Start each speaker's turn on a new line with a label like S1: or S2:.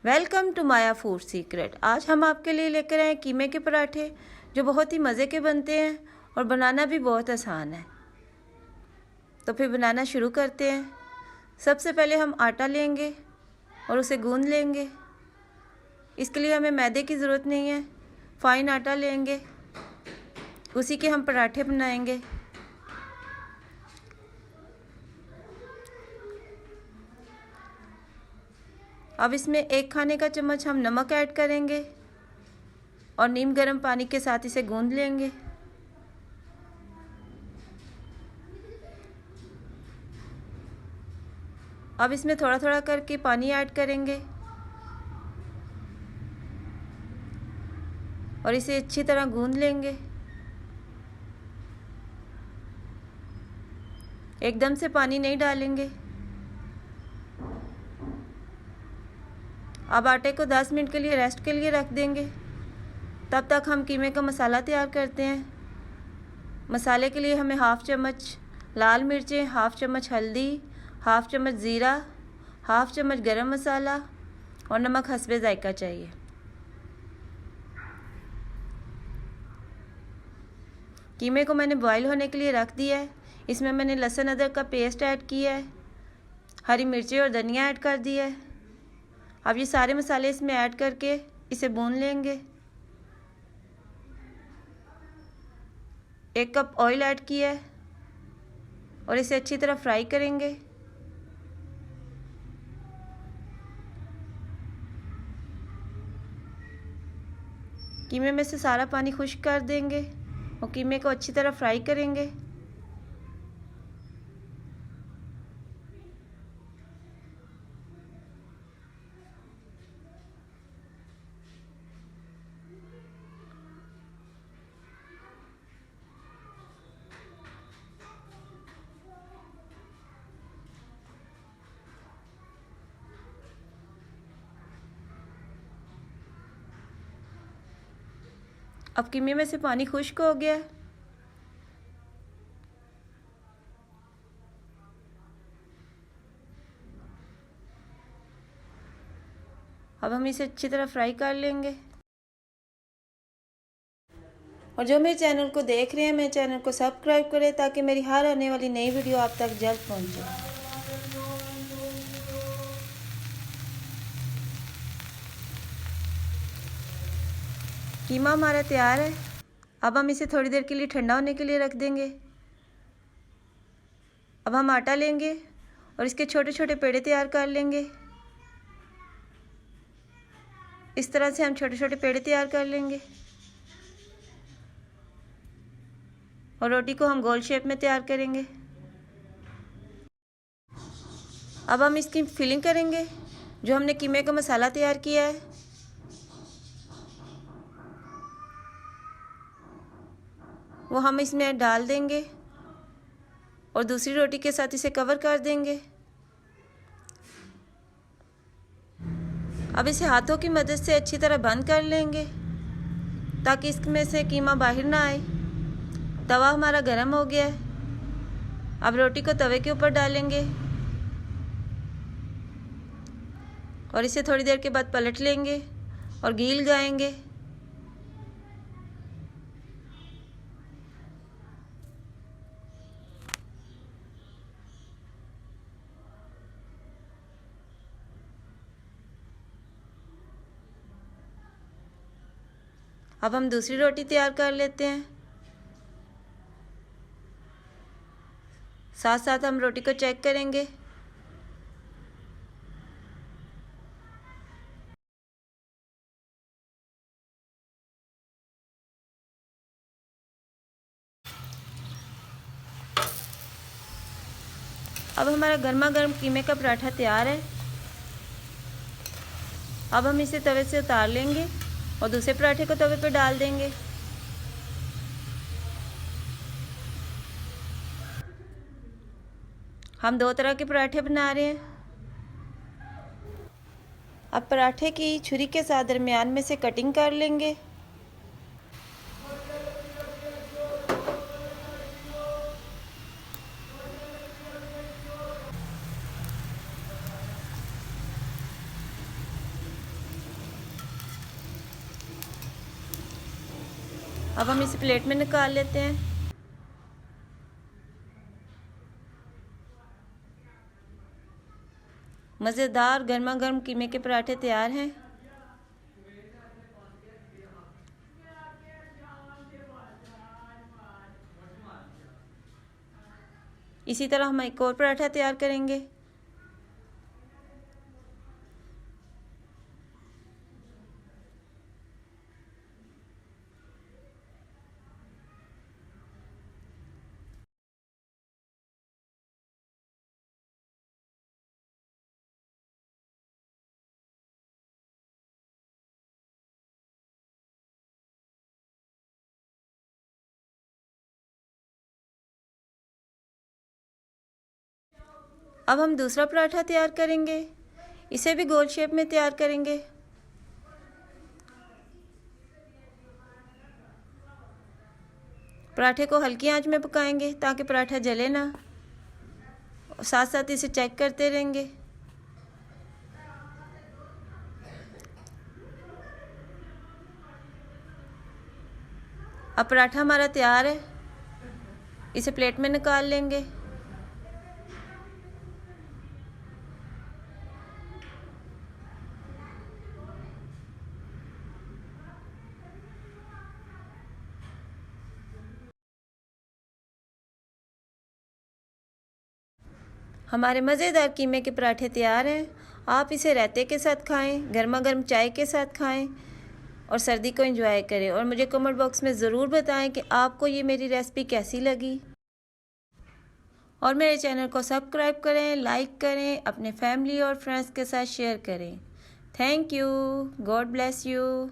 S1: Welcome to Maya food secret. आज हम आपके लिए लेकर आए कीमे के पराठे जो बहुत ही मज़े के बनते हैं और बनाना भी बहुत आसान है। तो फिर बनाना शुरू करते हैं। सबसे पहले हम आटा लेंगे और उसे गूंद लेंगे। इसके लिए हमें मैदे की ज़रूरत नहीं है, फाइन आटा लेंगे, उसी के हम पराठे बनाएंगे। अब इसमें 1 खाने का चम्मच हम नमक ऐड करेंगे और नीम गर्म पानी के साथ इसे गूंद लेंगे। अब इसमें थोड़ा थोड़ा करके पानी ऐड करेंगे और इसे अच्छी तरह गूंद लेंगे। एकदम से पानी नहीं डालेंगे। अब आटे को 10 मिनट के लिए रेस्ट के लिए रख देंगे। तब तक हम कीमे का मसाला तैयार करते हैं। मसाले के लिए हमें 1/2 चम्मच लाल मिर्चें, 1/2 चम्मच हल्दी, 1/2 चम्मच ज़ीरा, 1/2 चम्मच गरम मसाला और नमक हस्बे जायका चाहिए। कीमे को मैंने बॉईल होने के लिए रख दिया है। इसमें मैंने लहसुन अदरक का पेस्ट ऐड किया है, हरी मिर्ची और धनिया ऐड कर दिया है। अब ये सारे मसाले इसमें ऐड करके इसे भून लेंगे। 1 कप ऑयल ऐड किया है और इसे अच्छी तरह फ्राई करेंगे। कीमे में से सारा पानी खुश्क कर देंगे और कीमे को अच्छी तरह फ्राई करेंगे। अब कीमे में से पानी खुश्क हो गया है। अब हम इसे अच्छी तरह फ्राई कर लेंगे। और जो मेरे चैनल को देख रहे हैं, मेरे चैनल को सब्सक्राइब करें ताकि मेरी हर आने वाली नई वीडियो आप तक जल्द पहुंचे। कीमा हमारा तैयार है। अब हम इसे थोड़ी देर के लिए ठंडा होने के लिए रख देंगे। अब हम आटा लेंगे और इसके छोटे छोटे पेड़े तैयार कर लेंगे। इस तरह से हम छोटे छोटे पेड़े तैयार कर लेंगे और रोटी को हम गोल शेप में तैयार करेंगे। अब हम इसकी फिलिंग करेंगे। जो हमने कीमे का मसाला तैयार किया है वो हम इसमें डाल देंगे और दूसरी रोटी के साथ इसे कवर कर देंगे। अब इसे हाथों की मदद से अच्छी तरह बंद कर लेंगे ताकि इसमें से कीमा बाहर ना आए। तवा हमारा गर्म हो गया है। अब रोटी को तवे के ऊपर डालेंगे और इसे थोड़ी देर के बाद पलट लेंगे और घी लगाएंगे। अब हम दूसरी रोटी तैयार कर लेते हैं। साथ साथ हम रोटी को चेक करेंगे। अब हमारा गर्मा गर्म कीमे का पराठा तैयार है। अब हम इसे तवे से उतार लेंगे और दूसरे पराठे को तवे पर डाल देंगे। हम 2 तरह के पराठे बना रहे हैं। अब पराठे की छुरी के साथ दरमियान में से कटिंग कर लेंगे। अब हम इसे प्लेट में निकाल लेते हैं। मज़ेदार गर्मा गर्म कीमे के पराठे तैयार हैं। इसी तरह हम एक और पराठा तैयार करेंगे। अब हम दूसरा पराठा तैयार करेंगे। इसे भी गोल शेप में तैयार करेंगे। पराठे को हल्की आंच में पकाएंगे ताकि पराठा जले ना, और साथ साथ इसे चेक करते रहेंगे। अब पराठा हमारा तैयार है। इसे प्लेट में निकाल लेंगे। हमारे मज़ेदार कीमे के पराठे तैयार हैं। आप इसे रायते के साथ खाएं, गर्मा गर्म चाय के साथ खाएं और सर्दी को एंजॉय करें। और मुझे कमेंट बॉक्स में ज़रूर बताएं कि आपको ये मेरी रेसिपी कैसी लगी। और मेरे चैनल को सब्सक्राइब करें, लाइक करें, अपने फैमिली और फ्रेंड्स के साथ शेयर करें। Thank you. God bless you.